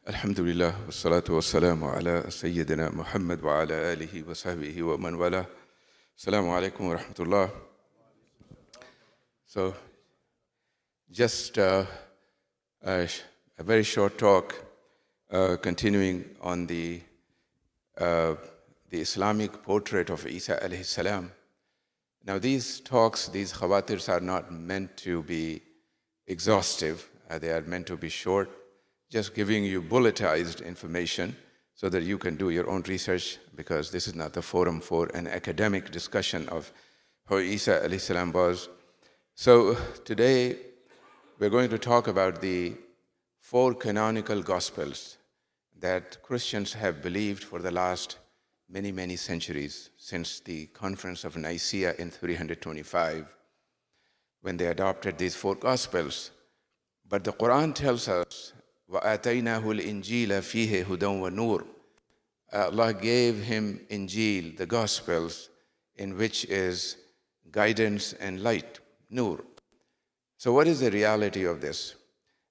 Alhamdulillah, wassalatu wassalamu ala Sayyidina Muhammad wa ala alihi wa sahbihi wa man wala. Assalamu alaikum wa rahmatullah. So, just a very short talk, continuing on the Islamic portrait of Isa alayhi salam. Now these talks, these khawatirs are not meant to be exhaustive. They are meant to be short, just giving you bulletized information so that you can do your own research, because this is not the forum for an academic discussion of how Isa alayhi salam was. So today we're going to talk about the 4 canonical gospels that Christians have believed for the last many, many centuries, since the conference of Nicaea in 325, when they adopted these 4 gospels. But the Quran tells us, وَآتَيْنَاهُ الْإِنْجِيلَ فِيهِ هُدًى وَنُورٌ. Allah gave him Injil, the Gospels, in which is guidance and light, nur. So what is the reality of this?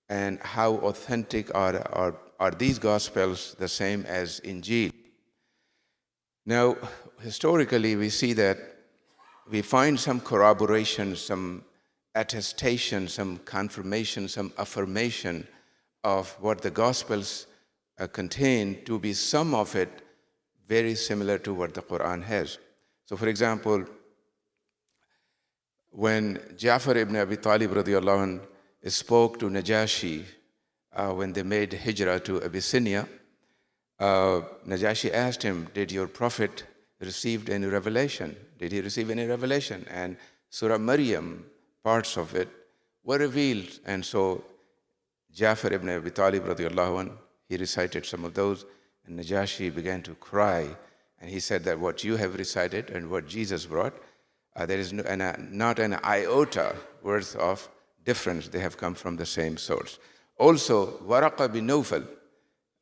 And how authentic are these Gospels the same as Injil? Now, historically, we see that we find some corroboration, some attestation, some confirmation, some affirmation of what the Gospels contain to be some of it very similar to what the Quran has. So for example, when Ja'far ibn Abi Talib radiallahu anh spoke to Najashi when they made hijrah to Abyssinia, Najashi asked him, did your prophet receive any revelation? Did he receive any revelation? And Surah Maryam, parts of it, were revealed. And so Ja'far ibn Abi Talib radiallahu anh, he recited some of those, and Najashi began to cry, and he said that what you have recited and what Jesus brought, there is not an iota worth of difference. They have come from the same source. Also, Waraqa bin Nawfal,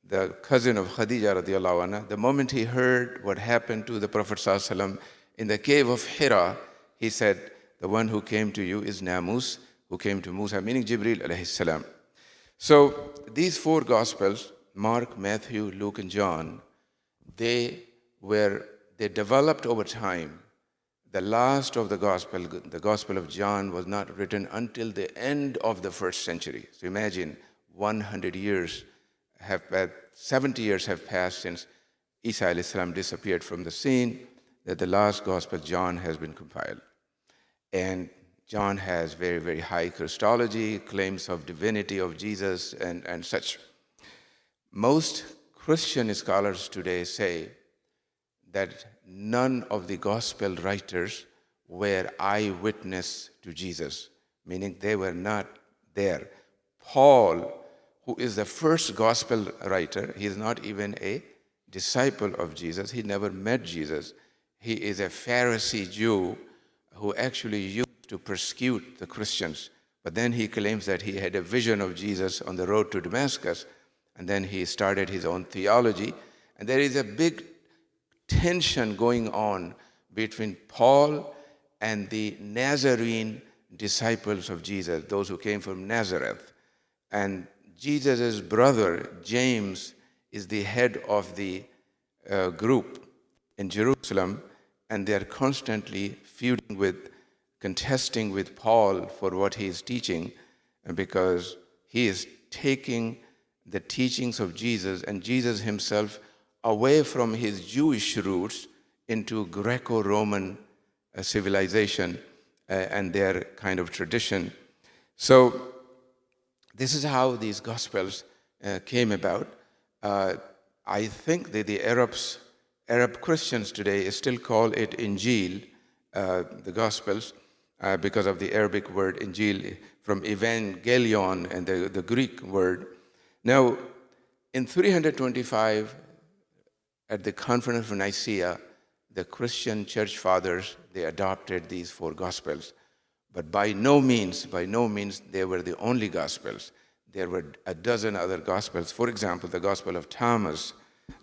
the cousin of Khadija radiallahu anha, the moment he heard what happened to the Prophet sallallahu alaihi wasallam in the cave of Hira, he said, the one who came to you is Namus, who came to Musa, meaning Jibril alayhi salam. So these 4 Gospels, Mark, Matthew, Luke, and John, they developed over time. The last of the Gospel of John, was not written until the end of the 1st century. So imagine 100 years have passed, 70 years have passed since Isa alayhi salam disappeared from the scene, that the last Gospel, John, has been compiled. And John has very, very high Christology, claims of divinity of Jesus, and such. Most Christian scholars today say that none of the gospel writers were eyewitness to Jesus, meaning they were not there. Paul, who is the first gospel writer, he is not even a disciple of Jesus. He never met Jesus. He is a Pharisee Jew who actually used to persecute the Christians. But then he claims that he had a vision of Jesus on the road to Damascus, and then he started his own theology. And there is a big tension going on between Paul and the Nazarene disciples of Jesus, those who came from Nazareth. And Jesus' brother, James, is the head of the group in Jerusalem, and they are constantly feuding contesting with Paul for what he is teaching, because he is taking the teachings of Jesus and Jesus himself away from his Jewish roots into Greco-Roman civilization and their kind of tradition. So this is how these Gospels came about. I think that the Arab Christians today still call it Injil, the Gospels, because of the Arabic word Injil, from Evangelion and the Greek word. Now, in 325, at the conference of Nicaea, the Christian church fathers, they adopted these 4 Gospels. But by no means, they were the only Gospels. There were a dozen other Gospels. For example, the Gospel of Thomas,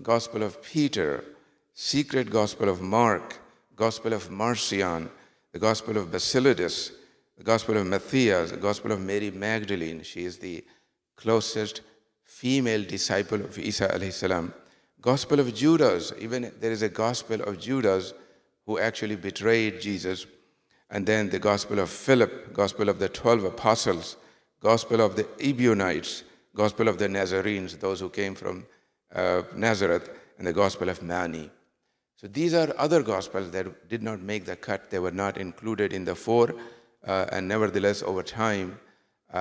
Gospel of Peter, secret Gospel of Mark, Gospel of Marcion, the Gospel of Basilides, the Gospel of Matthias, the Gospel of Mary Magdalene. She is the closest female disciple of Isa alayhi salam. Gospel of Judas, even there is a Gospel of Judas who actually betrayed Jesus. And then the Gospel of Philip, Gospel of the 12 apostles, Gospel of the Ebionites, Gospel of the Nazarenes, those who came from Nazareth, and the Gospel of Mani. So these are other Gospels that did not make the cut. They were not included in the four. And nevertheless, over time,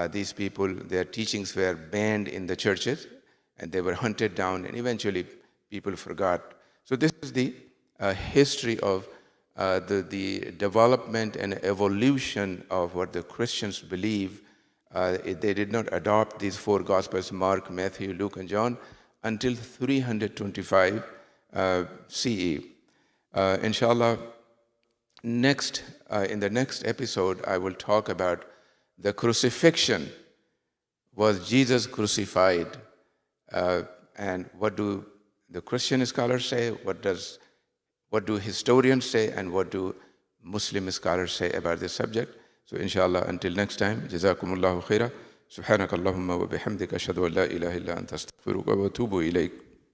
these people, their teachings were banned in the churches, and they were hunted down, and eventually people forgot. So this is the history of the development and evolution of what the Christians believe. They did not adopt these four Gospels, Mark, Matthew, Luke, and John, until 325 CE. Inshallah, in the next episode, I will talk about the crucifixion. Was Jesus crucified? And what do the Christian scholars say? What do historians say? And what do Muslim scholars say about this subject? So inshallah, until next time, Jazakumullahu khaira. Subhanakallahumma wa bihamdika ashhadu an la ilaha illa anta astaghfiruka wa atubu ilayk.